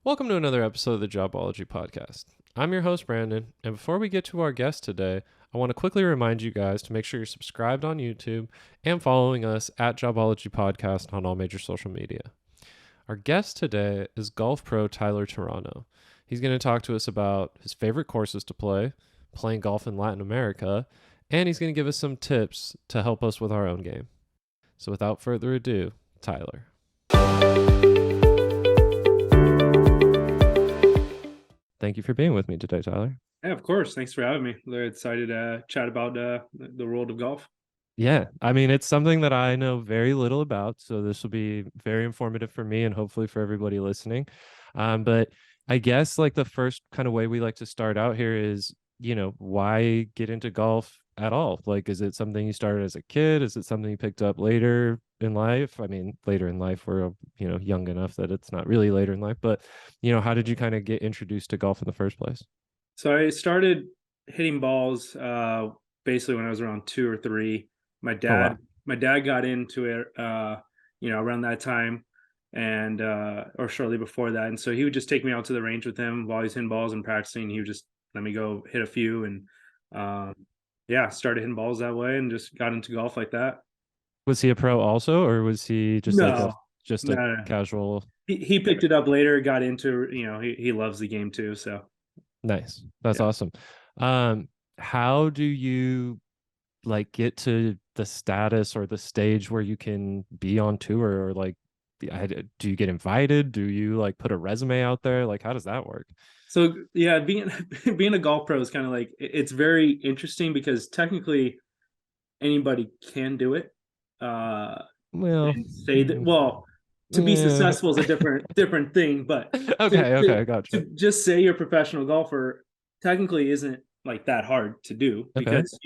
Welcome to another episode of the Jobology podcast. I'm your host, Brandon, and before we get to our guest today, I want to quickly remind you guys to make sure you're subscribed on YouTube and following us at Jobology Podcast on all major social media. Our guest today is golf pro Tyler Toronto. He's going to talk to us about his favorite courses to play, playing golf in Latin America, and he's going to give us some tips to help us with our own game. So without further ado, Tyler. Thank you for being with me today, Tyler. Yeah, of course. Thanks for having me. Very excited to chat about the world of golf. Yeah, I mean, it's something that I know very little about, so this will be very informative for me and hopefully for everybody listening. But I guess like the first kind of way we like to start out here is, why get into golf at all? Like, is it something you started as a kid? Is it something you picked up later in life? I mean, later in life, we're, young enough that it's not really later in life, but, how did you kind of get introduced to golf in the first place? So I started hitting balls basically when I was around 2 or 3. My Oh, dad, wow. my dad got into it, around that time, and or shortly before that. And so he would just take me out to the range with him while he's hitting balls and practicing. He would just let me go hit a few, and um, started hitting balls that way, and just got into golf like that. Was he a pro also, or was he just like No, just a no, casual? he picked it up later. Got into he loves the game too. So Nice. That's yeah. awesome. How do you like get to the status or the stage where you can be on tour or like do you get invited? Do you like put a resume out there? Like how does that work? So yeah, being being a golf pro is kind of like it's very interesting because technically anybody can do it. Uh, Well, and say that to be yeah. successful is a different thing, but to, Okay, gotcha. to just say you're a professional golfer technically isn't like that hard to do Okay. because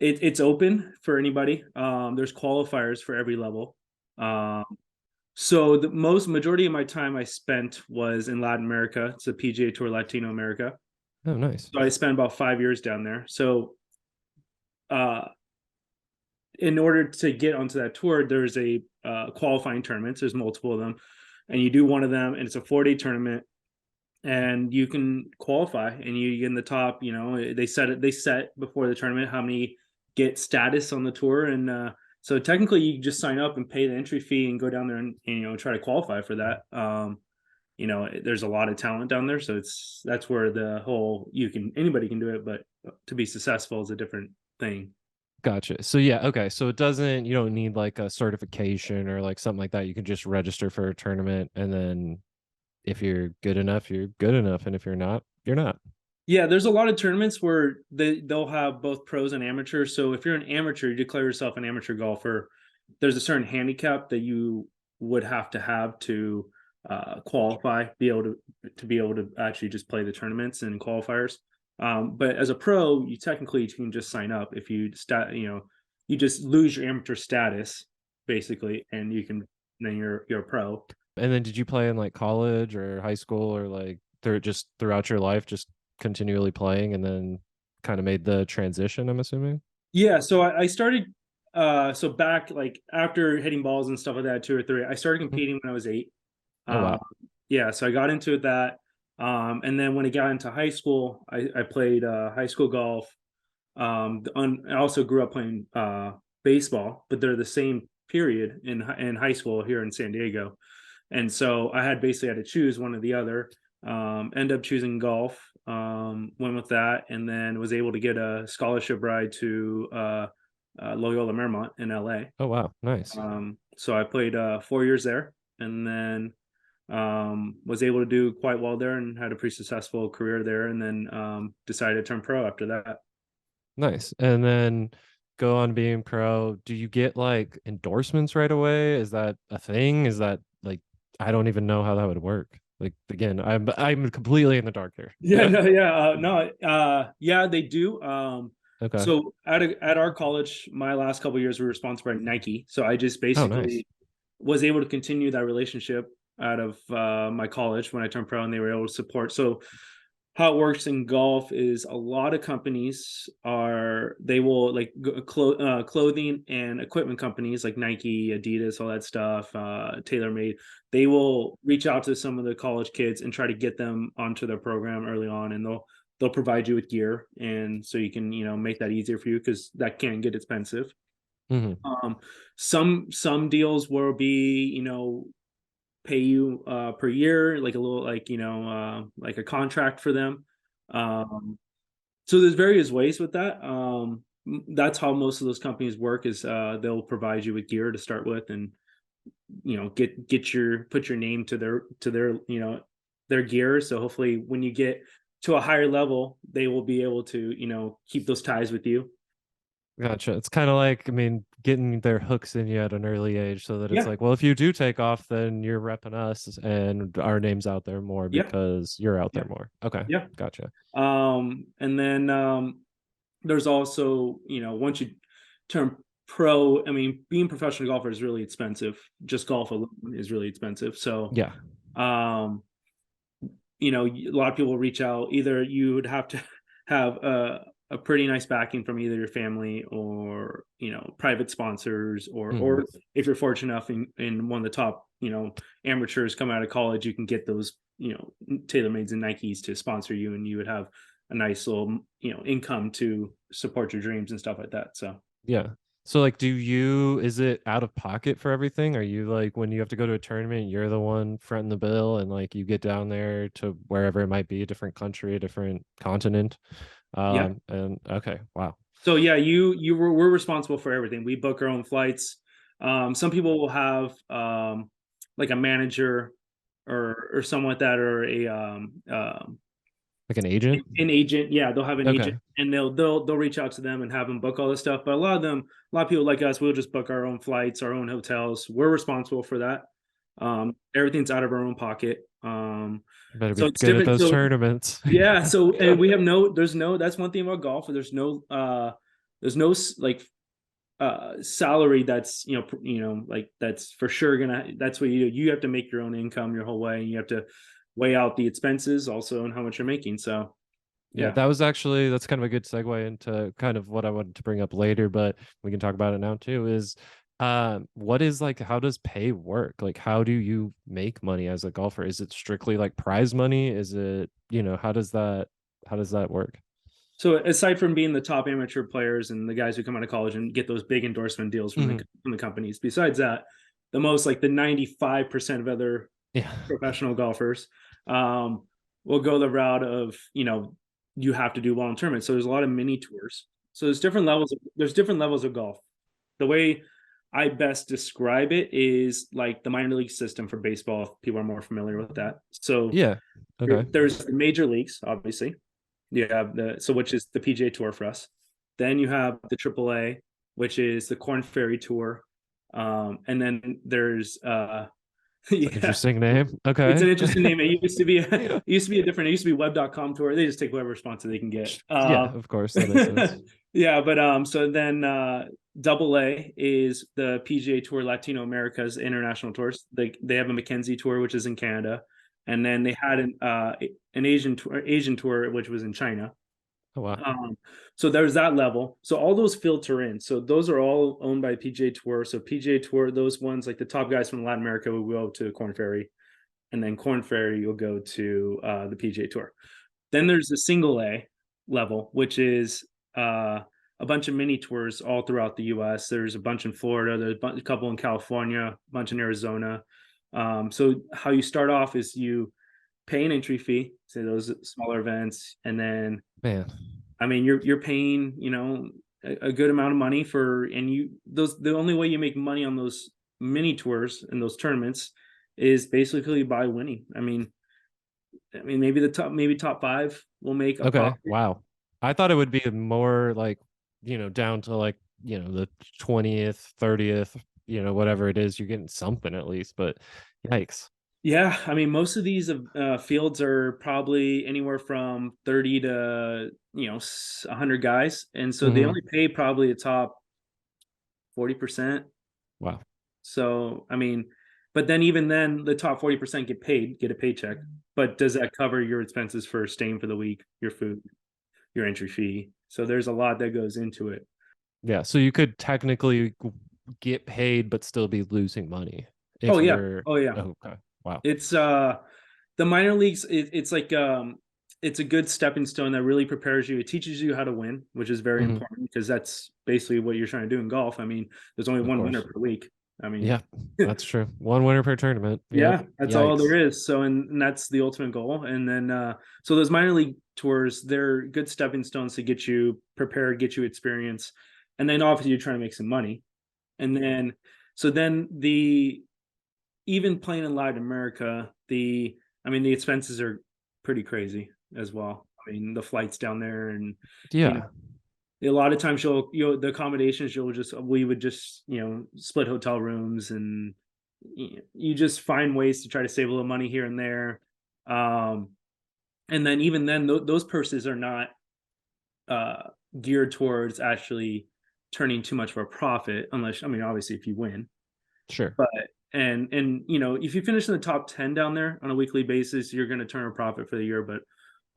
it's open for anybody. There's qualifiers for every level. Um, So the majority of my time I spent was in Latin America. It's a PGA Tour Latino America. Oh, nice. So I spent about 5 years down there. So uh, in order to get onto that tour, there's a qualifying tournaments. There's multiple of them, and you do one of them, and it's a 4-day tournament, and you can qualify, and you get in the top. They set before the tournament how many get status on the tour, and so technically you just sign up and pay the entry fee and go down there and try to qualify for that. There's a lot of talent down there, so that's where the whole anybody can do it, but to be successful is a different thing. Gotcha. So yeah, okay. So you don't need like a certification or like something like that. You can just register for a tournament and then if you're good enough, you're good enough. And if you're not, you're not. Yeah, there's a lot of tournaments where they'll have both pros and amateurs. So if you're an amateur, you declare yourself an amateur golfer. There's a certain handicap that you would have to qualify, be able to actually just play the tournaments and qualifiers. But as a pro, you technically can just sign up if you just lose your amateur status basically, and then you're a pro. And then did you play in like college or high school or like throughout your life, just continually playing and then kind of made the transition, I'm assuming? Yeah, so I started so back like after hitting balls and stuff like that, 2 or 3, I started Mhm. competing when I was 8. Oh, Um, wow. yeah, so I got into that. And then when I got into high school, I played high school golf. I also grew up playing baseball, but they're the same period in high school here in San Diego. And so I had to choose one or the other. End up choosing golf. Went with that, and then was able to get a scholarship ride to Loyola Marymount in LA. Oh, wow. Nice. So I played 4 years there, and then was able to do quite well there, and had a pretty successful career there, and then decided to turn pro after that. Nice. And then go on being pro. Do you get like endorsements right away? Is that a thing? Is that like I don't even know how that would work. Like again, I'm completely in the dark here. Yeah, no, yeah, no, yeah, they do. Okay. So at our college, my last couple of years we were sponsored by Nike, so I just Oh, nice. basically was able to continue that relationship out of my college when I turned pro, and they were able to support. So how it works in golf is a lot of companies are they will like clothing and equipment companies like Nike, Adidas, all that stuff, TaylorMade. They will reach out to some of the college kids and try to get them onto their program early on, and they'll provide you with gear, and so you can make that easier for you because that can get expensive. Hmm. Um, some deals will be pay you per year, like a little like a contract for them. Um, so there's various ways with that. That's how most of those companies work is they'll provide you with gear to start with, and get your put your name to their their gear. So hopefully when you get to a higher level, they will be able to keep those ties with you. Gotcha. It's kind of like, I mean, getting their hooks in you at an early age so that it's Yeah, like, well, if you do take off, then you're repping us and our name's out there more yeah, because you're out yeah, there more. Okay. yeah. Gotcha. And then there's also once you turn pro, I mean, being a professional golfer is really expensive. Just golf alone is really expensive. So Yeah. um a lot of people reach out. Either you would have to have a pretty nice backing from either your family or private sponsors, Hmm. or if you're fortunate enough in one of the top amateurs come out of college, you can get those TaylorMades and Nikes to sponsor you, and you would have a nice little income to support your dreams and stuff like that. So Yeah. So like, is it out of pocket for everything? Are you like, when you have to go to a tournament, you're the one fronting the bill and like you get down there to wherever it might be, a different country, a different continent? yeah. And okay, wow. So yeah, we're responsible for everything. We book our own flights. Some people will have like a manager or someone like that, or Like an agent? an agent. Yeah, they'll have an agent, Okay. and they'll reach out to them and have them book all this stuff. But a lot of people like us, we'll just book our own flights, our own hotels. We're responsible for that. Everything's out of our own pocket. Better So be it's good at different. those So tournaments. yeah, so and we have no there's no that's one thing about golf. There's no like salary that's like that's for sure that's what you have to make your own income your whole way, and you have to weigh out the expenses also and how much you're making. So Yeah, yeah. that's kind of a good segue into kind of what I wanted to bring up later, but we can talk about it now too, is what is like, how does pay work? Like how do you make money as a golfer? Is it strictly like prize money? Is it, how does that work? So aside from being the top amateur players and the guys who come out of college and get those big endorsement deals Hmm. from the companies, besides that, the most like the 95% of other Yeah. professional golfers um, will go the route of you have to do well in tournaments. So there's a lot of mini tours. So there's different levels of golf. The way I best describe it is like the minor league system for baseball, if people are more familiar with that. So Yeah. Okay. there's the major leagues, obviously. You have which is the PGA Tour for us. Then you have the AAA, which is the Corn Ferry Tour. And then there's It's an yeah, interesting name. it's an Okay. interesting name. It used to be web.com tour. They just take whatever sponsor they can get. Yeah, of course. That makes sense. Yeah, but so then double A is the PGA Tour Latino Americas international tours. They have a Mackenzie tour, which is in Canada, and then they had an Asian tour, which was in China. Oh wow. Um, so there's that level. So all those filter in. So those are all owned by PGA Tour. So PGA Tour, those ones like the top guys from Latin America will go to Corn Ferry, and then Corn Ferry will go to the PGA Tour. Then there's the single A level, which is a bunch of mini tours all throughout the U.S. There's a bunch in Florida, there's a couple in California, a bunch in Arizona. So how you start off is you pay an entry fee, say those smaller events, and then Man. I mean you're paying a good amount of money for, and the only way you make money on those mini tours and those tournaments is basically by winning. I mean, maybe top five will make a Okay. profit. Wow. I thought it would be more like, down to like, the 20th, 30th, whatever it is, you're getting something at least, but yikes. Yeah, I mean, most of these fields are probably anywhere from 30 to 100 guys, and so they Hmm. only pay probably the top 40%. Wow. So I mean, But then even then, the top 40% get a paycheck. But does that cover your expenses for staying for the week, your food, your entry fee? So there's a lot that goes into it. Yeah, so you could technically get paid but still be losing money Oh if yeah. you're Oh yeah. oh, okay. Wow. It's the minor leagues, it's like it's a good stepping stone that really prepares you. It teaches you how to win, which is very Hmm. important because that's basically what you're trying to do in golf. I mean, there's only Of one winner course. per week. I mean, Yeah, that's true. One winner per tournament. Yep. yeah, that's all there Yikes. is. So, and that's the ultimate goal. And then, so those minor league tours, they're good stepping stones to get you prepared, get you experience. And then obviously you're trying to make some money. And then, so then even playing in Latin America, I mean, the expenses are pretty crazy as well. I mean, the flights down there, and you know, Yeah, a lot of times you'll the accommodations we would just split hotel rooms, and you just find ways to try to save a little money here and there. Um, and then even then, those purses are not uh, geared towards actually turning too much of a profit, unless, I mean, obviously if you win. sure. But and if you finish in the top 10 down there on a weekly basis, you're going to turn a profit for the year. But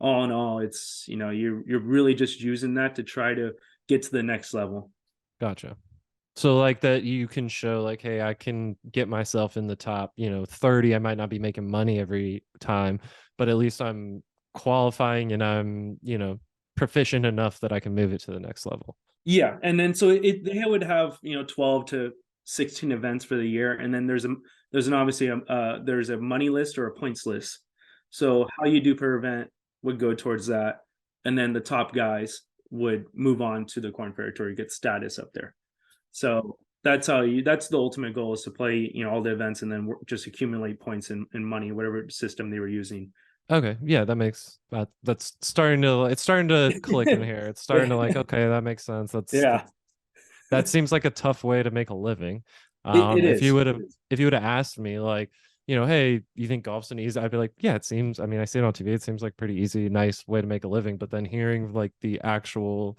all in all, it's you're really just using that to try to get to the next level. Gotcha. So like that you can show like, hey, I can get myself in the top, 30. I might not be making money every time, but at least I'm qualifying and I'm, proficient enough that I can move it to the next level. Yeah, and then so they would have 12 to 16 events for the year, and then there's an obviously there's a money list or a points list. So how you do per event would go towards that, and then the top guys would move on to the Corn Ferry Tour, get status up there. So that's the ultimate goal, is to play all the events and then just accumulate points and money, whatever system they were using. Okay, yeah, that's starting to it's starting to click in here. It's starting to like, okay, that makes sense. Yeah, That seems like a tough way to make a living. it If you is. would have if you would have asked me like, hey, you think golf's an easy? I'd be like, yeah, it seems. I mean, I see it on TV. It seems like pretty easy, nice way to make a living. But then hearing like the actual,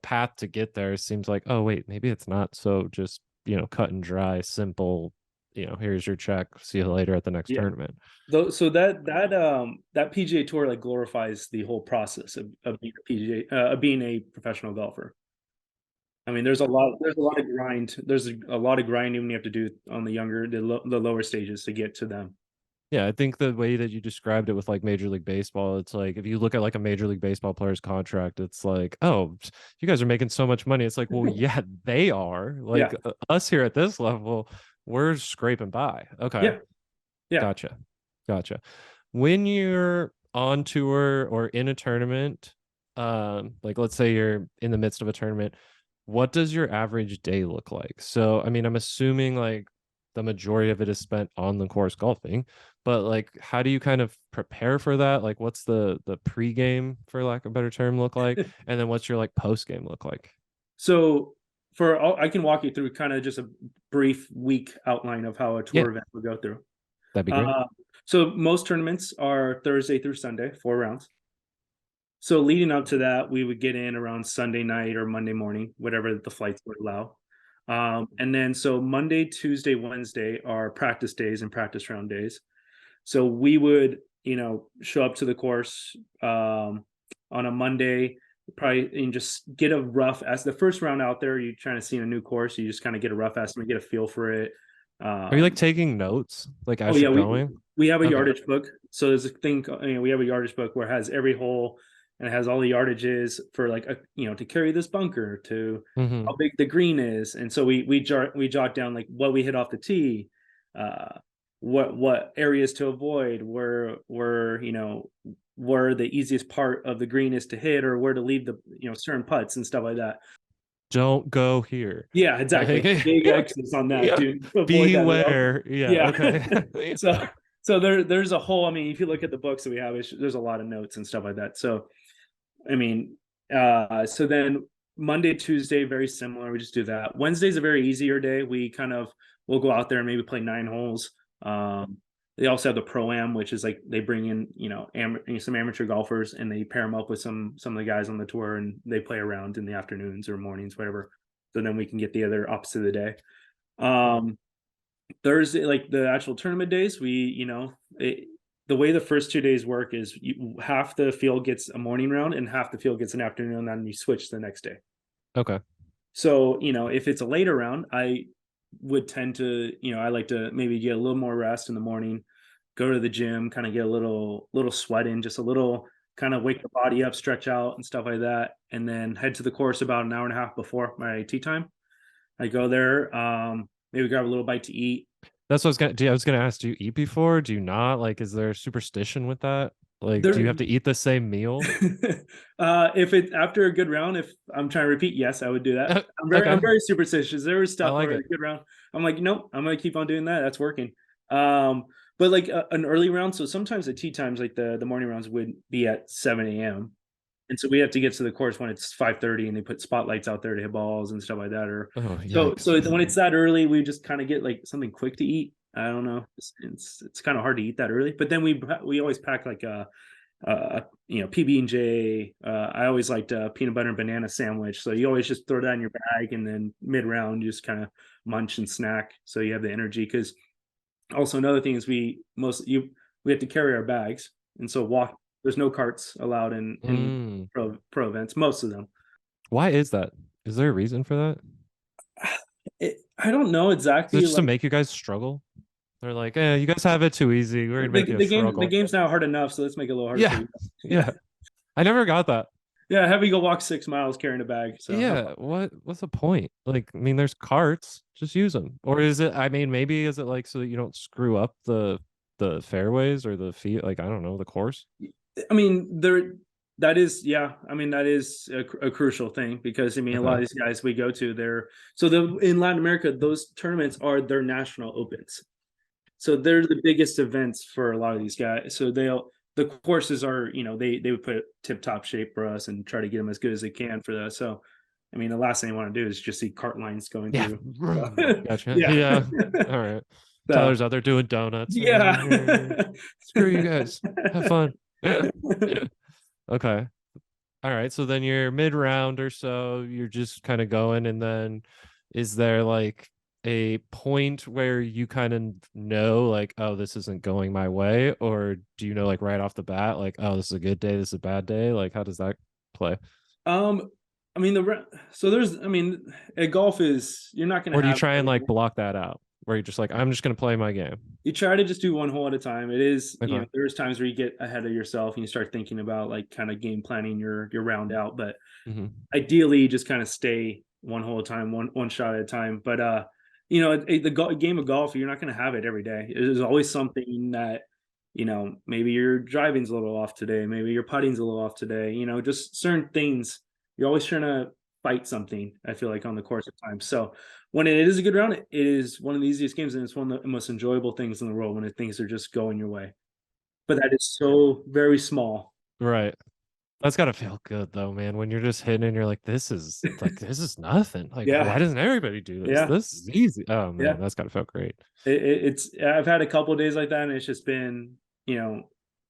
path to get there seems like, oh wait, maybe it's not so just cut and dry, simple. Here's your check. See you later at the next Yeah. tournament. Though, so that PGA Tour like glorifies the whole process of being a of being a professional golfer. I mean, there's a lot of grind. There's a lot of grinding you have to do on the lower stages to get to them. Yeah, I think the way that you described it with like Major League Baseball, it's like if you look at like a Major League Baseball player's contract, it's like, oh, you guys are making so much money. It's like, well, yeah, they are. Yeah, Like us here at this level, we're scraping by. Okay, yeah, yeah. gotcha. Gotcha. When you're on tour or in a tournament, like let's say you're in the midst of a tournament, what does your average day look like? So, I mean, I'm assuming like the majority of it is spent on the course golfing, but like how do you kind of prepare for that? Like what's the pregame, for lack of a better term, look like? And then what's your like post game look like? So I can walk you through kind of just a brief week outline of how a Yeah, tour event would go through. that'd be great. Uh, so most tournaments are Thursday through Sunday, 4 rounds. So leading up to that, we would get in around Sunday night or Monday morning, whatever the flights would allow. And then so Monday, Tuesday, Wednesday are practice days and practice round days. So we would, show up to the course on a Monday, probably, and just get a rough, as the first round out there, you're trying to see a new course. You just kind of get a rough estimate, get a feel for it. Are you like Um, taking notes like oh as yeah, you're going? we have a Okay. yardage book. So there's a thing, we have a yardage book where it has every hole, and it has all the yardages for like to carry this bunker, to Mm-hmm. how big the green is. And so we jot down like what we hit off the tee, uh, what areas to avoid, where the easiest part of the green is to hit, or where to leave the certain putts and stuff like that. Don't go here. Yeah, exactly. Like, Big X's on that, yeah. dude. Avoid that. Beware. Yeah. Yeah. Okay. So there's a whole. I mean, if you look at the books that we have, there's a lot of notes and stuff like that. So I mean, so then Monday, Tuesday, very similar. We just do that. Wednesday's a very easier day. We'll go out there and maybe play 9 holes. They also have the pro am, which is like they bring in some amateur golfers, and they pair them up with some of the guys on the tour, and they play around in the afternoons or mornings, whatever. So then we can get the other opposite of the day. Um, Thursday, like the actual tournament days, the way the first 2 days work is half the field gets a morning round and half the field gets an afternoon, and then you switch the next day. Okay. So, if it's a later round, I would tend to, I like to maybe get a little more rest in the morning, go to the gym, kind of get a little sweat in, just a little kind of wake the body up, stretch out and stuff like that, and then head to the course about an hour and a half before my tea time. I go there, maybe grab a little bite to eat. That's what I was gonna ask, do you eat before? Do you not? Like, is there a superstition with that? Like, do you There have to eat the same meal? if it's after a good round, if I'm trying to repeat, yes, I would do that. I'm Okay. very superstitious. There was I stuff like where a it. good round, I'm like, nope, I'm gonna keep on doing that. That's working. But like an early round, so sometimes the tea times, like the morning rounds, would be at 7 a.m. And so we have to get to the course when it's 5:30, and they put spotlights out there to hit balls and stuff like that. Or Oh, so yikes. when it's that early, we just kind of get like something quick to eat. I don't know. It's kind of hard to eat that early, but then we always pack like PB and J. I always liked a peanut butter and banana sandwich. So you always just throw that in your bag, and then mid round, you just kind of munch and snack, so you have the energy. Because also another thing is we have to carry our bags, and so walk. There's no carts allowed in any Mm. pro events. Most of them. Why is that? Is there a reason for that? I don't know Is it exactly. just to Like make you guys struggle? They're like, you guys have it too easy. We're gonna make you a the struggle. game's now hard enough, so let's make it a little harder for Yeah. you. Yeah, Yeah. I never got that. yeah. Have you go walk 6 miles carrying a bag. So have Yeah, fun. what's the point? Like, I mean, there's carts, just use them. Or is it, I mean, maybe is it like so that you don't screw up the fairways or the field, like I don't know, the course? I mean, that is, yeah. I mean, that is a crucial thing, because I mean, a lot Okay. of these guys we go to, they're in Latin America, those tournaments are their national opens. So they're the biggest events for a lot of these guys. So the courses are, they would put tip top shape for us and try to get them as good as they can for that. So, I mean, the last thing I want to do is just see cart lines going Yeah. through. So, Gotcha. yeah. Yeah. All right. So, Tyler's out there doing donuts. yeah. Screw you guys. Have fun. Okay. All right. So then you're mid round or so, you're just kind of going. And then is there like a point where you kind of know, like, oh, this isn't going my way? Or do you know, like, right off the bat, like, oh, this is a good day, this is a bad day? Like, how does that play? um, I mean, so there's, I mean, at golf is, you're not going Or to do you have try and like, like block that out where you're just like, I'm just going to play my game? you try to just do one hole at a time. It is, Okay. there's times where you get ahead of yourself and you start thinking about like kind of game planning your round out. But Hmm. ideally, you just kind of stay one hole at a time, one shot at a time. But the game of golf, you're not going to have it every day. There's always something that, maybe your driving's a little off today, maybe your putting's a little off today. Just certain things. You're always trying to fight something, I feel like, on the course of time. So when it is a good round, it is one of the easiest games, and it's one of the most enjoyable things in the world when things are just going your way. But that is so very small. Right. That's gotta feel good though, man. When you're just hitting and you're like, this is nothing. Like, Yeah, why doesn't everybody do this? yeah, This is easy. Oh man, yeah. that's gotta feel great. It's I've had a couple of days like that, and it's just been,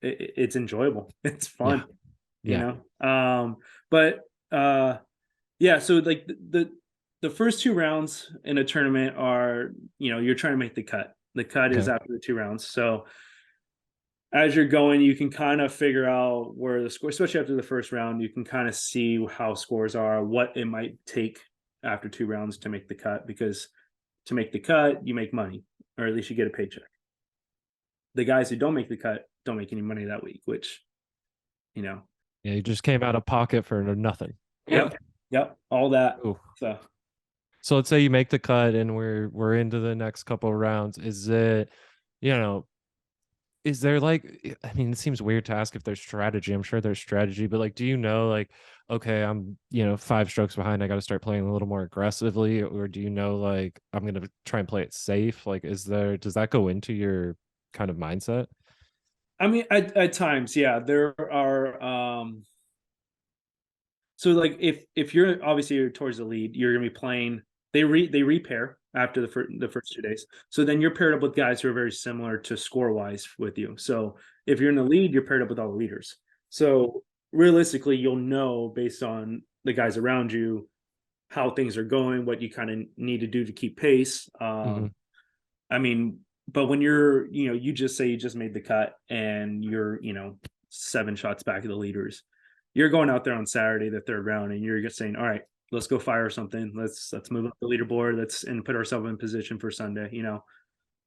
it's enjoyable. It's Yeah. fun, you Yeah. know. But yeah. So like the first 2 rounds in a tournament are, you're trying to make the cut. The cut is Okay. after the 2 rounds. So as you're going, you can kind of figure out where the score, especially after the first round, you can kind of see how scores are, what it might take after 2 rounds to make the cut, because to make the cut, you make money, or at least you get a paycheck. The guys who don't make the cut don't make any money that week, which, you know, Yeah, you just came out of pocket for nothing. yep, yep, all that. Ooh. So, So let's say you make the cut and we're into the next couple of rounds. Is it, you know, is there like, I mean, it seems weird to ask if there's strategy. I'm sure there's strategy, but like, do you know, like, okay, I'm, 5 strokes behind, I got to start playing a little more aggressively? Or do you know, like, I'm going to try and play it safe? Like, does that go into your kind of mindset? I mean, at times, yeah, there are. So like if you're obviously you're towards the lead, you're gonna be playing. They repair after the first 2 days. So then you're paired up with guys who are very similar to score wise with you. So if you're in the lead, you're paired up with all the leaders. So realistically, you'll know based on the guys around you how things are going, what you kind of need to do to keep pace. Hmm. I mean, but when you're, you just say you just made the cut and you're, 7 shots back of the leaders, you're going out there on Saturday, the third round, and you're just saying, all right, let's go fire something. Let's move up the leaderboard. Let's and put ourselves in position for Sunday.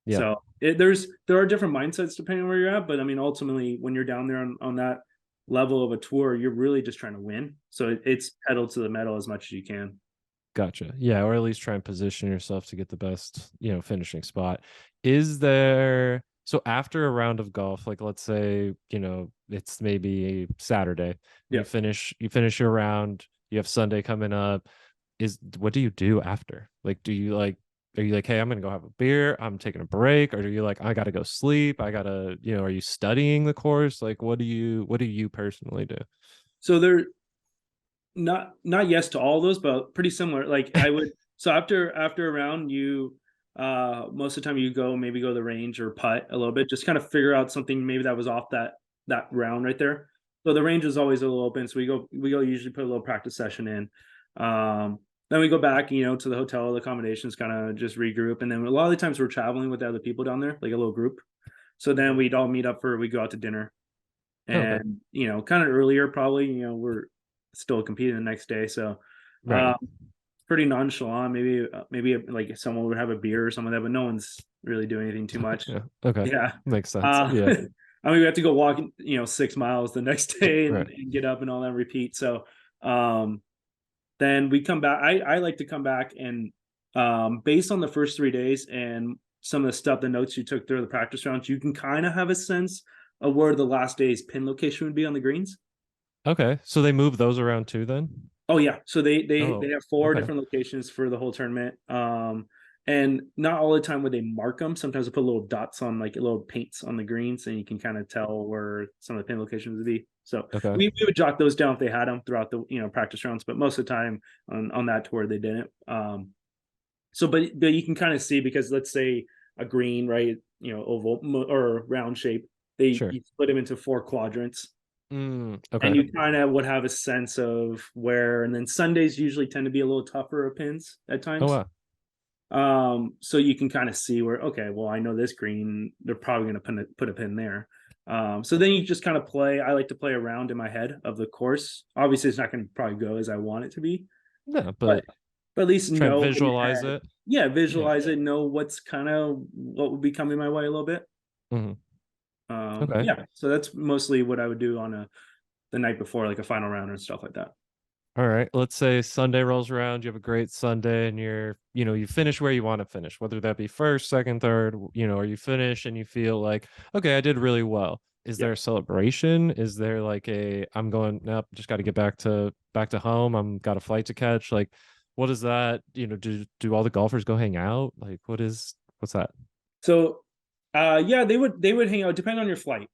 Yeah, So there are different mindsets depending on where you're at, but I mean, ultimately, when you're down there on that level of a tour, you're really just trying to win. So it's pedal to the metal as much as you can. gotcha. Yeah, or at least try and position yourself to get the best, finishing spot. Is there so after a round of golf, like let's say, it's maybe Saturday, Yeah. you finish your round, you have Sunday coming up. Is what do you do after? Like, do you like are you like, hey, I'm gonna go have a beer, I'm taking a break, or are you like, I gotta go sleep, I gotta, are you studying the course? Like, what do you personally do? So there not yes to all those, but pretty similar. Like I would so after a round, you most of the time you maybe go to the range or putt a little bit, just kind of figure out something maybe that was off that round right there. So the range is always a little open. So we go usually put a little practice session in. Then we go back, to the hotel, the accommodations, kind of just regroup. And then a lot of the times we're traveling with the other people down there, like a little group. So then we'd all meet up we go out to dinner Oh, okay. and kind of earlier probably we're still competing the next day, so Right. pretty nonchalant. Maybe like someone would have a beer or something like that, but no one's really doing anything too much. Yeah. Okay. Yeah. Makes sense. uh Yeah. I mean, we have to go walk 6 miles the next day Right. and get up and all that repeat. So um then we come back. I like to come back and based on the first 3 days and some of the stuff, the notes you took through the practice rounds, you can kind of have a sense of where the last day's pin location would be on the greens. Okay. So they move those around too then? Oh yeah, so they Oh, have four okay. different locations for the whole tournament. And not all the time would they mark them. Sometimes they put little dots on, like little paints on the greens, and you can kind of tell where some of the pin locations would be. So Okay. we would jot those down if they had them throughout the practice rounds, but most of the time on that tour they didn't. So but you can kind of see, because let's say a green, right, oval or round shape, Sure. you split them into 4 quadrants, and Okay. you kind of would have a sense of where. And then Sundays usually tend to be a little tougher of pins at Oh times. wow. So you can kind of see where, okay, well, I know this green, they're probably going to put a pin there. So then you just kind of play. I like to play around in my head of the course. Obviously, it's not going to probably go as I want it to be, Yeah, but but at least try and know in your visualize head. it. Yeah, Yeah. visualize it. Know what would be coming my way a little bit. Hmm. Okay. Yeah, so that's mostly what I would do on the night before, like a final round and stuff like that. All right. Let's say Sunday rolls around, you have a great Sunday and you finish where you want to finish, whether that be first, second, third, or you finish and you feel like, okay, I did really well. Is Yeah. there a celebration? Is there like I'm going, nope, just got to get back to home. I'm got a flight to catch. Like, what is that? Do all the golfers go hang out? Like, what's that? So, yeah, they would hang out depending on your flight.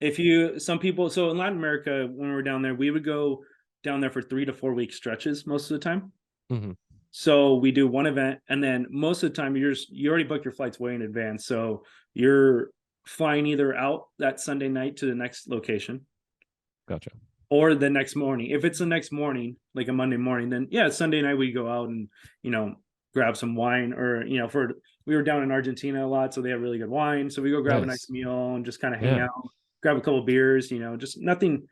If you some people so in Latin America, when we were down there, we would go down there for 3 to 4 week stretches most of the time. Hmm. So we do one event, and then most of the time you already booked your flights way in advance. So you're flying either out that Sunday night to the next location Gotcha. or the next morning. If it's the next morning, like a Monday morning, then yeah, Sunday night we go out and you know grab some wine, or for we were down in Argentina a lot, so they have really good wine. So we go grab a nice Nice. meal and just kind of hang Yeah. out, grab a couple beers, just nothing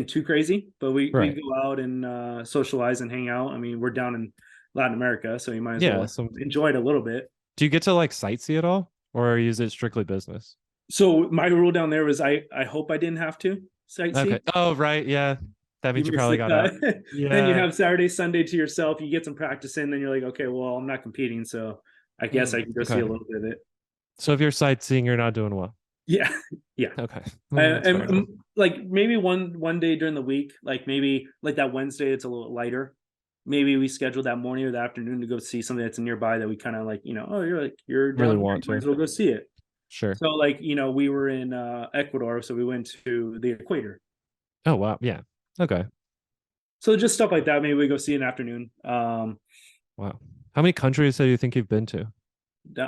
too crazy, but we Right. go out and socialize and hang out. I mean, we're down in Latin America, so you might as Yeah. well enjoy it a little bit. Do you get to like sightsee at all, or is it strictly business? So my rule down there was I hope I didn't have to Okay. sightsee. Oh, right. Yeah. That You means you miss probably the got out. cut. Then you Yeah. have Saturday, Sunday to yourself. You get some practice in. Then you're like, okay, well, I'm not competing, so I guess I can go see Okay. a little bit of it. So if you're sightseeing, you're not doing well. Yeah, yeah. Okay. That's And fair enough. like maybe one day during the week, like maybe like that Wednesday, it's a little lighter. Maybe we schedule that morning or the afternoon to go see something that's nearby that we kind of like. Oh, you're Really down here, you want might to. as well go see it. Sure. So like we were in Ecuador, so we went to the equator. Oh, wow. Yeah. Okay. So just stuff like that. Maybe we go see an afternoon. Wow. How many countries do you think you've been to?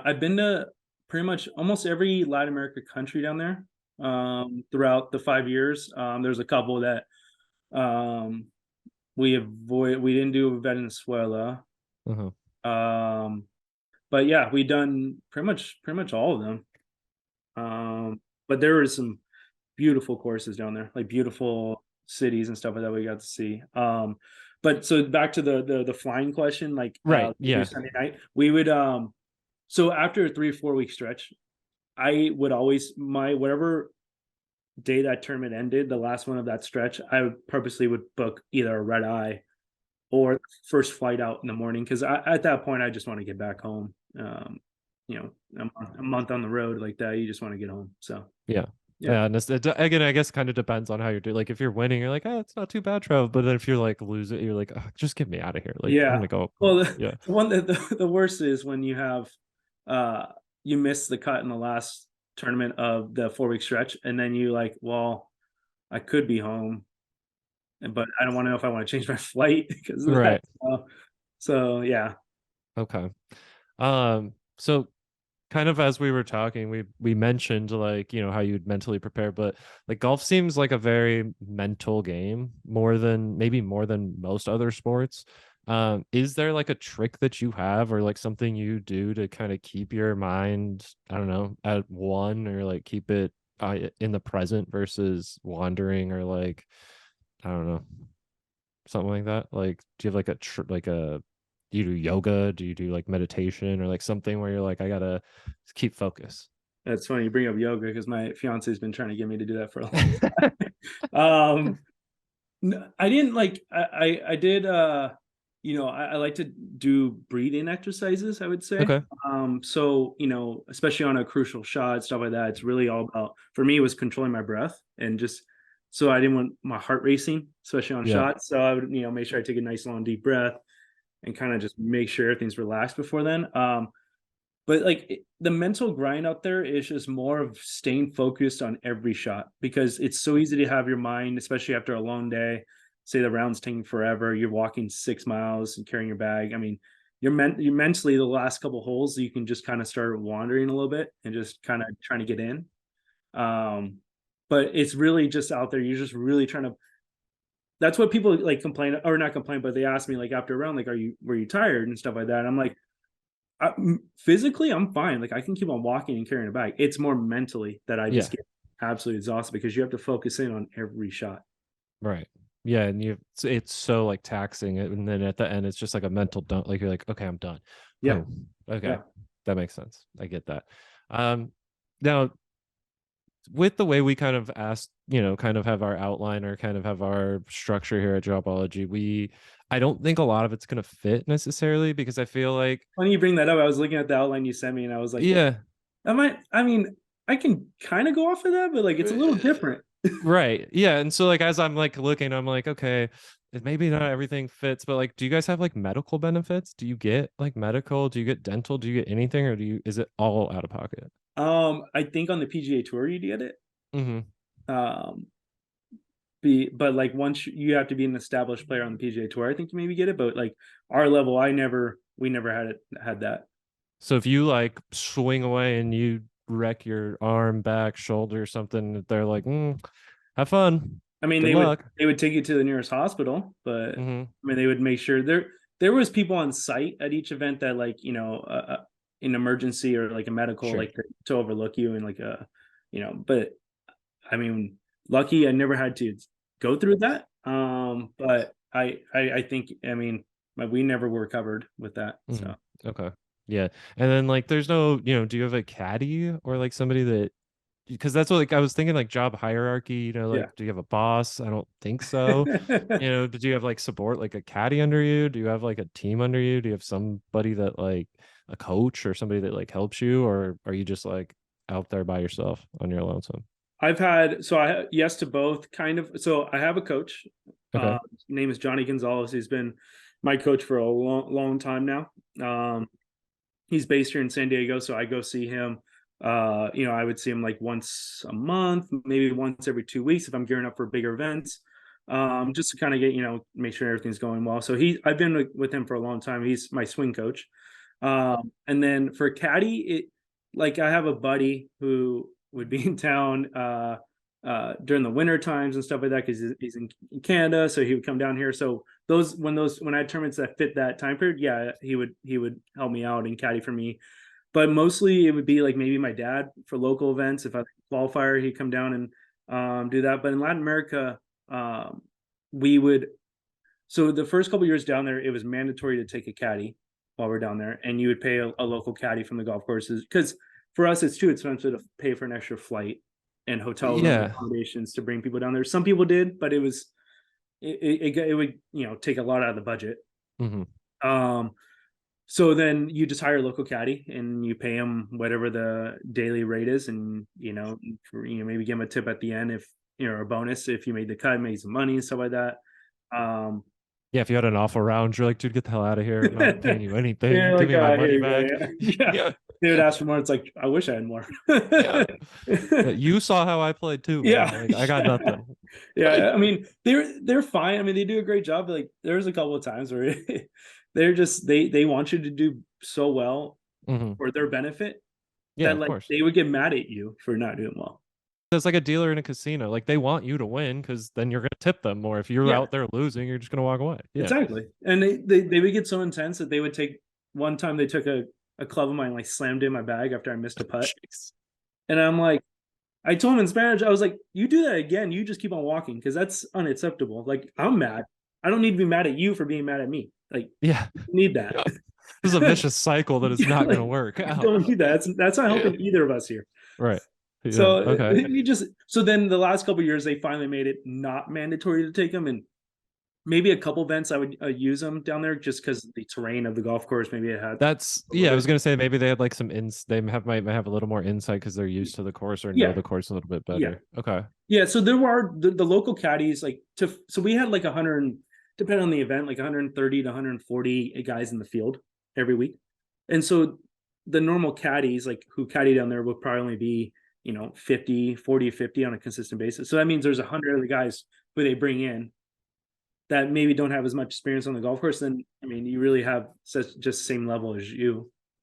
I've been to pretty much almost every Latin America country down there throughout the 5 years. There's a couple that um, we didn't do Venezuela. Uh-huh. Um, but yeah, we done pretty much all of them. But there were some beautiful courses down there, like beautiful cities and stuff like that we got to see. But so back to the flying question, like Right. every Yeah. Sunday night, we would so after a 3 or 4 week stretch, I would always my whatever day that tournament ended, the last one of that stretch, I would purposely would book either a red eye or first flight out in the morning because at that point I just want to get back home. You know, a month on the road like that, you just want to get home. So Yeah. yeah, Yeah, and again, I guess kind of depends on how you're doing. Like if you're winning, you're like, oh, it's not too bad, Trev. But then if you're like lose it, you're like, oh, just get me out of here. Like I'm yeah. gonna go Well, home. Yeah. the one that the worst is when you have uh you miss the cut in the last tournament of the 4 week stretch, and then you like, well, I could be home, but I don't want to know if I want to change my flight because of that. Right. So yeah, Okay. So kind of as we were talking, we mentioned like, how you'd mentally prepare, but like golf seems like a very mental game more than most other sports. Is there like a trick that you have or like something you do to kind of keep your mind, I don't know, at one or like keep it in the present versus wandering or like, I don't know, something like that? Like, do you have like do you do yoga? Do you do like meditation or like something where you're like, I gotta keep focus? that's funny you bring up yoga because my fiance has been trying to get me to do that for a long time. I didn't like I did I like to do breathing exercises, I would say. Okay. So especially on a crucial shot, stuff like that, it's really all about, for me, it was controlling my breath and just so I didn't want my heart racing, especially on Yeah. shots. So I would, make sure I take a nice long deep breath and kind of just make sure everything's relaxed before then. But like the mental grind out there is just more of staying focused on every shot because it's so easy to have your mind, especially after a long day. Say the round's taking forever, you're walking 6 miles and carrying your bag. I mean, you're mentally the last couple holes, you can just kind of start wandering a little bit and just kind of trying to get in. Um, but it's really just out there. You're just really trying to. That's what people like complain or not complain, but they ask me like after a round, like, were you tired and stuff like that? And I'm like, physically I'm fine, like I can keep on walking and carrying a bag. It's more mentally that I just Yeah. get absolutely exhausted because you have to focus in on every shot. Right. Yeah. And it's so like taxing. And then at the end, it's just like a mental dump. Like you're like, okay, I'm done. Yeah, Oh, okay. yeah. That makes sense. I get that. Um, Now with the way we kind of asked, kind of have our outline or kind of have our structure here at Jobology, I don't think a lot of it's going to fit necessarily because I feel like, When you bring that up, I was looking at the outline you sent me and I was like, well, yeah, I mean, I can kind of go off of that, but like it's a little different. right. Yeah. And so like as I'm like looking, I'm like, okay, maybe not everything fits, but like, do you guys have like medical benefits? Do you get like medical? Do you get dental? Do you get anything or is it all out of pocket? I think on the PGA Tour you get it. Mm-hmm. Um, but like once you have to be an established player on the PGA Tour, I think you maybe get it. But like our level, we never had that. So if you like swing away and you wreck your arm, back, shoulder, or something, they're like, have fun. I mean, Good luck. they would take you to the nearest hospital, but I Mm-hmm. mean, they would make sure there was people on site at each event that like an emergency or like a medical Sure. like to overlook you and like but I mean, lucky I never had to go through that. But I think I mean we never were covered with that. Mm-hmm. So Okay. Yeah. And then like there's no, do you have a caddy or like somebody that because that's what like I was thinking like job hierarchy, yeah. like do you have a boss? I don't think so. Did you have like support like a caddy under you? Do you have like a team under you? Do you have somebody that like a coach or somebody that like helps you or are you just like out there by yourself on your lonesome? I've had so I yes to both kind of. So I have a coach. Okay. His name is Johnny Gonzalez. He's been my coach for a long time now. He's based here in San Diego, so I go see him. I would see him like once a month, maybe once every 2 weeks if I'm gearing up for bigger events. Just to kind of get make sure everything's going well. So I've been with him for a long time. He's my swing coach. And then for caddy, like I have a buddy who would be in town. during the winter times and stuff like that, because he's in Canada, so he would come down here. So when I had tournaments that fit that time period, yeah, he would help me out and caddy for me. But mostly it would be like maybe my dad for local events. If I qualifier, he'd come down and do that. But in Latin America, we would. So the first couple years down there, it was mandatory to take a caddy while we're down there, and you would pay a local caddy from the golf courses, because for us it's too expensive to pay for an extra flight and hotel room Yeah. accommodations to bring people down there. Some people did, but it would take a lot out of the budget. Hmm. Um, so then you just hire a local caddy and you pay him whatever the daily rate is, and maybe give him a tip at the end, if a bonus if you made the cut, made some money and stuff like that. Um, Yeah, if you had an awful round, you're like, dude, get the hell out of here. I'm not paying you anything. yeah, Give like me my here money you go. back. Yeah, yeah. Yeah. They would ask for more. It's like, I wish I had more. Yeah. You saw how I played too, man. Yeah, Like I got yeah, nothing. yeah. I mean, they're fine. I mean, they do a great job. Like, there's a couple of times where they want you to do so well Hmm. for their benefit, Yeah, that of like course. they would get mad at you for not doing well. It's like a dealer in a casino. Like they want you to win because then you're gonna tip them more. If you're Yeah, out there losing, you're just gonna walk away. Yeah. exactly. And they would get so intense that they would take. One time they took a club of mine, like slammed it in my bag after I missed a putt, Jeez. and I'm like, I told him in Spanish, I was like, you do that again, you just keep on walking, because that's unacceptable. Like, I'm mad. I don't need to be mad at you for being mad at me. Like, Yeah. you don't need that. Yeah. This is a vicious cycle that is Yeah, not like, gonna work you out. don't need that. That's not Yeah. helping either of us here. Right. Yeah. So Okay. so then the last couple of years they finally made it not mandatory to take them, and maybe a couple events I would use them down there, just because the terrain of the golf course, maybe it had That's a little yeah. I was bit. gonna say maybe they had like some they might have a little more insight because they're used to the course or know Yeah, the course a little bit yeah, better. Okay. yeah. So there were the local caddies, like, so we had like 100, depending on the event, like 130 to 140 guys in the field every week. And so the normal caddies, like, who caddy down there, would probably only be 50, 40, 50 on a consistent basis. So that means there's 100 other guys who they bring in that maybe don't have as much experience on the golf course. Then, I mean, you really have such just the same level as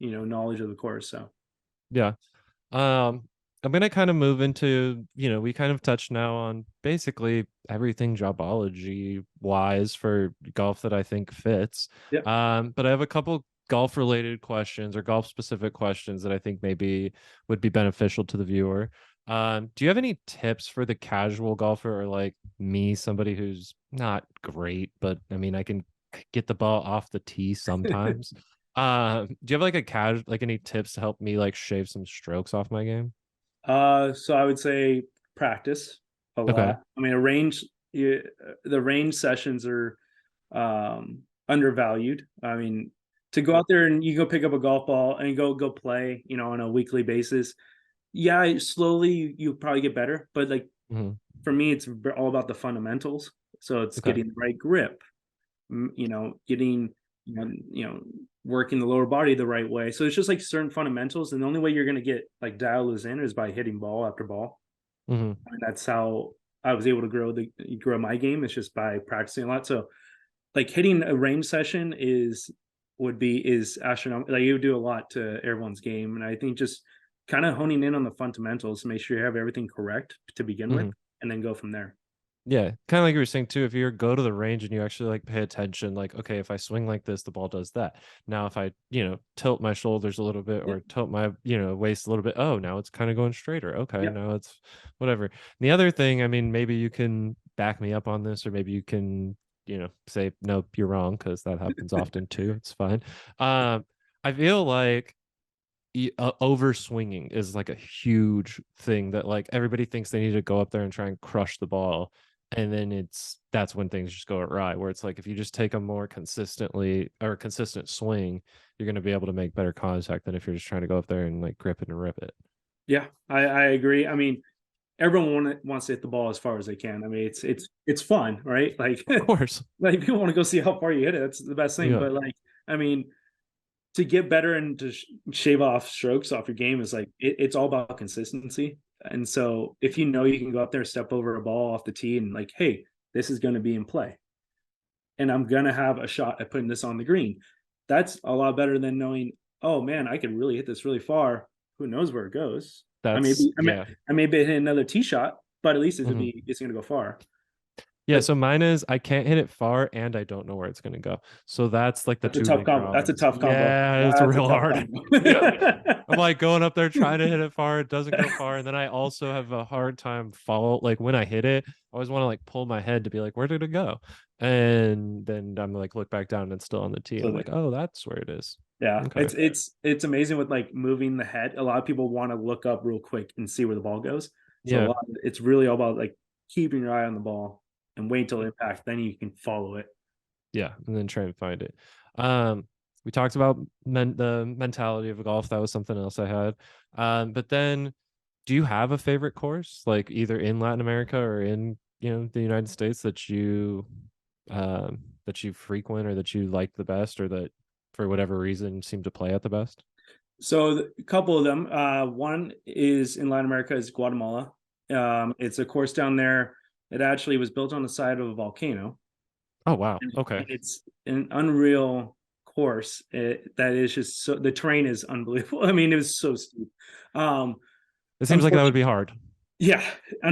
knowledge of the course. So Yeah. I'm gonna kind of move into, we kind of touched now on basically everything Jobology wise for golf that I think fits. yeah. But I have a couple golf related questions or golf specific questions that I think maybe would be beneficial to the viewer. Do you have any tips for the casual golfer or like me, somebody who's not great, but I mean I can get the ball off the tee sometimes. Do you have like like any tips to help me like shave some strokes off my game? So I would say practice a Okay. lot. I mean, the range sessions are undervalued. I mean, to go out there and you go pick up a golf ball and go play, on a weekly basis. Yeah, slowly you probably get better, but like, Hmm. for me, it's all about the fundamentals. So it's Okay. getting the right grip, getting working the lower body the right way. So it's just like certain fundamentals, and the only way you're going to get like dial those in is by hitting ball after ball. Hmm. And that's how I was able to grow my game. It's just by practicing a lot. So like hitting a range session is astronomical. Like, it would do a lot to everyone's game, and I think just kind of honing in on the fundamentals to make sure you have everything correct to begin with, Hmm. and then go from there. Yeah, kind of like you were saying too, if you go to the range and you actually like pay attention, like, okay, if I swing like this, the ball does that. Now, if I, tilt my shoulders a little bit Yeah. or tilt my, waist a little bit, oh, now it's kind of going straighter. Okay, Yeah. now it's whatever. And the other thing, I mean, maybe you can back me up on this, or maybe you can, say, nope, you're wrong, because that happens often too. It's fine. I feel like over swinging is like a huge thing that like everybody thinks they need to go up there and try and crush the ball, and then that's when things just go awry, where it's like if you just take a more consistently or consistent swing, you're going to be able to make better contact than if you're just trying to go up there and like grip it and rip it. Yeah, I agree. I mean, everyone wants to hit the ball as far as they can. I mean, it's fun, right? Like, Of course. like, people want to go see how far you hit it. That's the best thing. Yeah. But like, I mean, to get better and to shave off strokes off your game is like, it's all about consistency. And so if you can go out there, step over a ball off the tee, and like, hey, this is going to be in play, and I'm going to have a shot at putting this on the green. That's a lot better than knowing, oh man, I could really hit this really far. Who knows where it goes? I may That's be, I may, yeah. I may be hitting another tee shot, but at least Mhm. it's gonna go far. Yeah, But so mine is I can't hit it far and I don't know where it's gonna go. So that's like the that's a two tough big combo. That's a problems. tough combo. Yeah, it's That's a real tough hard. combo. Yeah. I'm like going up there trying to hit it far, it doesn't go far. And then I also have a hard time follow like when I hit it, I always want to like pull my head to be like, where did it go? And then I'm like look back down and it's still on the tee. So I'm like, oh, that's where it is. yeah, Okay. it's amazing with like moving the head. A lot of people want to look up real quick and see where the ball goes. So Yeah. it's really all about like keeping your eye on the ball and wait till impact, then you can follow it. Yeah, and then try and find it. Um, we talked about the mentality of golf. That was something else I had. But then, do you have a favorite course, like either in Latin America or in the United States that you frequent or that you like the best, or that for whatever reason seem to play at the best? So a couple of them. One is in Latin America is Guatemala. It's a course down there. It actually was built on the side of a volcano, Oh wow, and okay. it's an unreal course. That is just so the terrain is unbelievable. I mean, it was so steep. Um, It seems like that would unfortunately, be hard. yeah.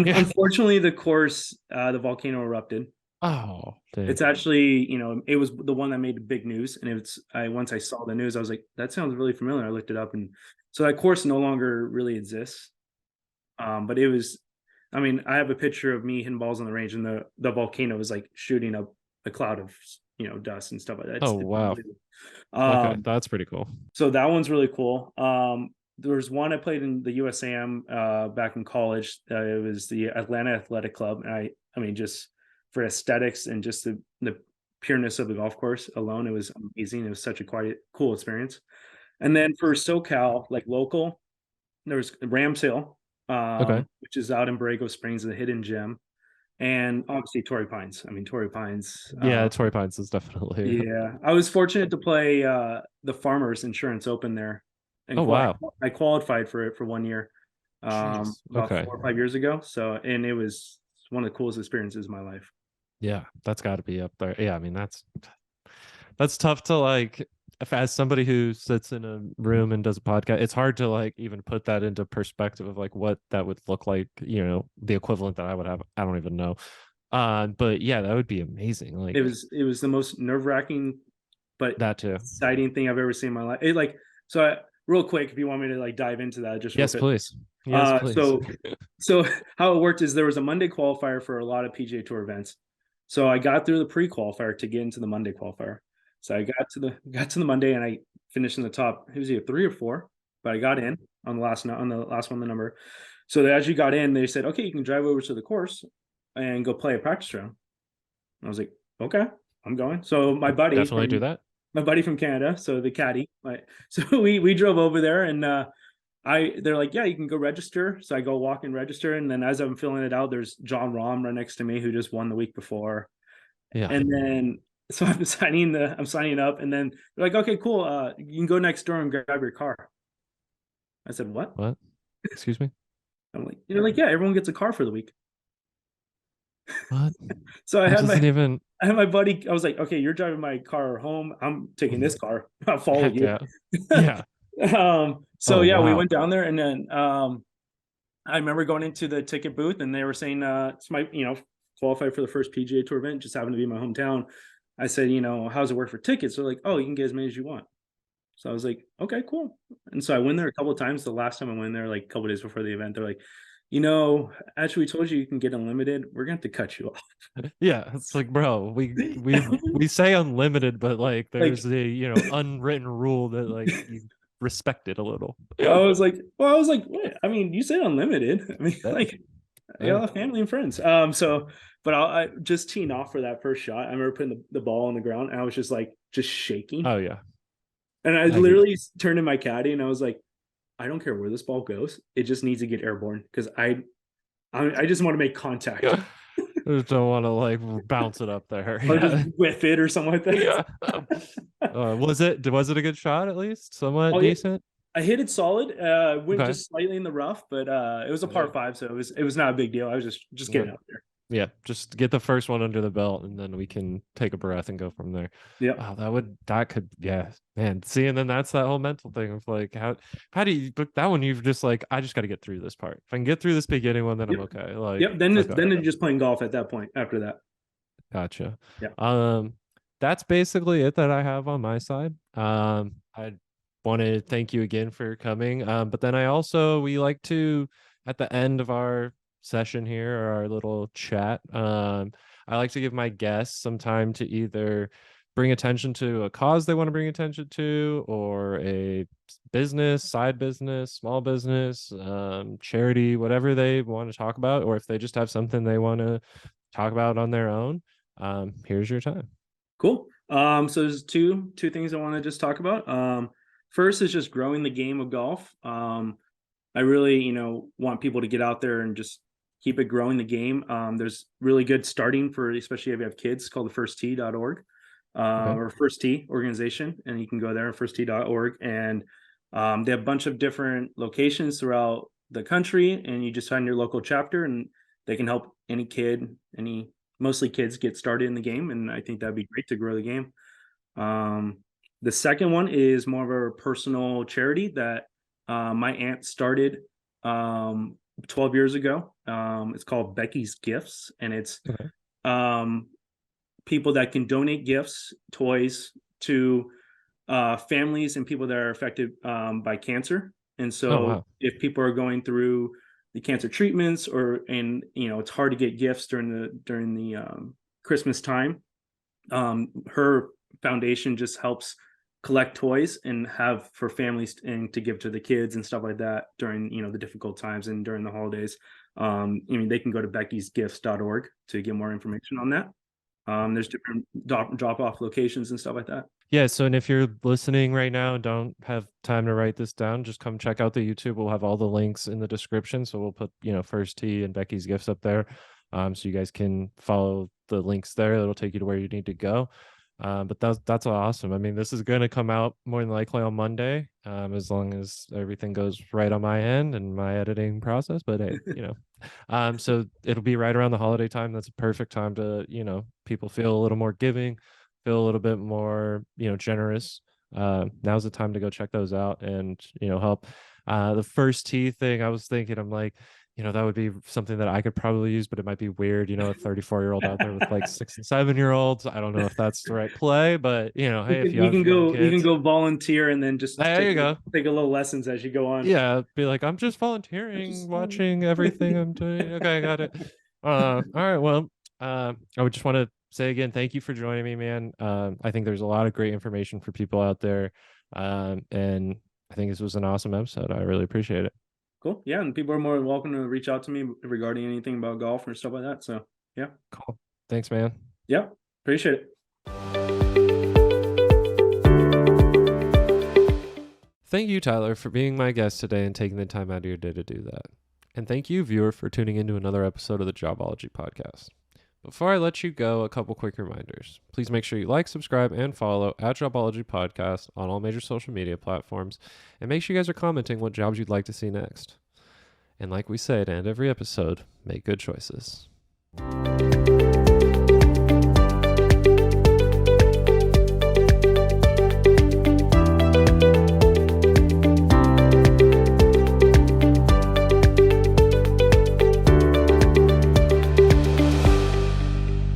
Yeah. Unfortunately, the course, the volcano erupted. Oh, dang. It's actually, it was the one that made big news, and once I saw the news, I was like, that sounds really familiar. I looked it up, and so that course no longer really exists. But it was, I mean, I have a picture of me hitting balls on the range, and the volcano was like shooting up a cloud of dust and stuff like that. Oh It's wow. unbelievable. Okay, Um, that's pretty cool. so that one's really cool. There was one I played in the USAM back in college. It was the Atlanta Athletic Club, and I mean, just for aesthetics and just the pureness of the golf course alone, it was amazing. It was such a quite cool experience. And then for SoCal, like local, there was Rams Hill, Okay. which is out in Borrego Springs, a hidden gem, and obviously Torrey Pines. I mean, Torrey Pines. Yeah, Torrey Pines is definitely. Yeah, I was fortunate to play the Farmers Insurance Open there, and Oh wow. I qualified for it for 1 year, Jeez. about Okay. 4 or 5 years ago. So, and it was one of the coolest experiences of my life. Yeah, that's got to be up there. Yeah, I mean that's tough to like if as somebody who sits in a room and does a podcast, it's hard to like even put that into perspective of like what that would look like, the equivalent that I would have. I don't even know. But yeah, that would be amazing. Like It was the most nerve-wracking but that too. exciting thing I've ever seen in my life. Real quick, if you want me to like dive into that, just real Yes, quick. please. Yes, please. So how it worked is there was a Monday qualifier for a lot of PGA Tour events. So I got through the pre-qualifier to get into the Monday qualifier. So I got to the Monday and I finished in the top. It was either 3 or 4, but I got in on the last one, the number. So as you got in, they said, okay, you can drive over to the course and go play a practice round. I was like, okay, I'm going. So Definitely do that. my buddy from Canada, so the caddy, so we drove over there, and they're like, yeah, you can go register. So I go walk and register, and then as I'm filling it out, there's John Rahm right next to me who just won the week before, Yeah. and then so I'm signing up, and then they're like, okay, cool, you can go next door and grab your car. I said, what? What? Excuse me? I'm like, you're like, yeah, everyone gets a car for the week. What? So That doesn't even I had my buddy. I was like, okay, you're driving my car home. I'm taking this car. I'll follow heck you. yeah. Yeah. So Oh yeah, we wow. went down there, and then I remember going into the ticket booth, and they were saying, it's my, qualified for the first PGA Tour event, just happened to be in my hometown. I said, how's it work for tickets? They're like, oh, you can get as many as you want. So I was like, okay, cool. And so I went there a couple of times. The last time I went there, like a couple of days before the event, they're like, actually, we told you can get unlimited. We're going to have to cut you off. Yeah, it's like, bro, we say unlimited, but like Like, there's a unwritten rule that like you respect it a little. I was like, wait, I mean, you said unlimited. I mean, Yeah. like, I Yeah. got family and friends. But I just teeing off for that first shot. I remember putting the ball on the ground, and I was just like, just shaking. Oh yeah. And I I hear literally turned to my caddy, and I was like, I don't care where this ball goes. It just needs to get airborne because I just want to make contact. yeah. I just don't want to like bounce it up there. Or just Yeah. whiff it or something like that. Yeah. Was it a good shot at least? Somewhat Oh yeah, decent? I hit it solid. Went Okay. just slightly in the rough, but it was a par Okay. five, so it was not a big deal. I was just getting Okay. out there. Yeah, just get the first one under the belt, and then we can take a breath and go from there. Yep. Oh, that could, yeah, man. See, and then that's that whole mental thing of like, how do you, but that one you've just like, I just got to get through this part. If I can get through this beginning one, then I'm Yep. okay. Like, Yep. Then okay. it's just playing golf at that point after that. Gotcha. Yeah. Um, that's basically it that I have on my side. I want to thank you again for coming. But then we like to, at the end of our session here, or our little chat, I like to give my guests some time to either bring attention to a cause they want to bring attention to, or a business, side business, small business, charity, whatever they want to talk about, or if they just have something they want to talk about on their own. Here's your time. Cool. So there's two things I want to just talk about. First is just growing the game of golf. I really, want people to get out there and just keep it growing the game. There's really good starting for, especially if you have kids, called the firsttee.org, Okay. or First Tee organization. And you can go there, firsttee.org. And they have a bunch of different locations throughout the country. And you just find your local chapter and they can help any kid, mostly kids, get started in the game. And I think that'd be great to grow the game. Um, the second one is more of a personal charity that my aunt started 12 years ago. It's called Becky's Gifts, and it's Okay. um, people that can donate gifts, toys to families and people that are affected by cancer. And Oh so, wow. if people are going through the cancer treatments, it's hard to get gifts during the Christmas time, her foundation just helps collect toys and have for families and to give to the kids and stuff like that during the difficult times and during the holidays. They can go to beckysgifts.org to get more information on that. There's different drop off locations and stuff like that. Yeah, so and if you're listening right now and don't have time to write this down, just come check out the YouTube. We'll have all the links in the description. So we'll put, First Tee and Becky's Gifts up there. So you guys can follow the links there. It'll take you to where you need to go. But that's awesome. I mean, this is going to come out more than likely on Monday, as long as everything goes right on my end and my editing process. But hey, so it'll be right around the holiday time. That's a perfect time to, people feel a little more giving, feel a little bit more, generous. Now's the time to go check those out and, help. The First Tee thing, I was thinking, I'm like, that would be something that I could probably use, but it might be weird, a 34-year-old out there with like 6 and 7-year-olds. I don't know if that's the right play, but hey, if you You have can young go. You can kids, go volunteer and then just there you go. take a little lessons as you go on. Yeah, be like, I'm just volunteering, Just watching everything I'm doing. Okay, I got it. All right, well, I would just want to say again, thank you for joining me, man. I think there's a lot of great information for people out there. And I think this was an awesome episode. I really appreciate it. Cool. Yeah, and people are more than welcome to reach out to me regarding anything about golf or stuff like that. So yeah. Cool. Thanks, man. Yeah. Appreciate it. Thank you, Tyler, for being my guest today and taking the time out of your day to do that. And thank you, viewer, for tuning into another episode of the Jobology podcast. Before I let you go, a couple quick reminders. Please make sure you like, subscribe, and follow at Jobology Podcast on all major social media platforms. And make sure you guys are commenting what jobs you'd like to see next. And like we say to end every episode, make good choices.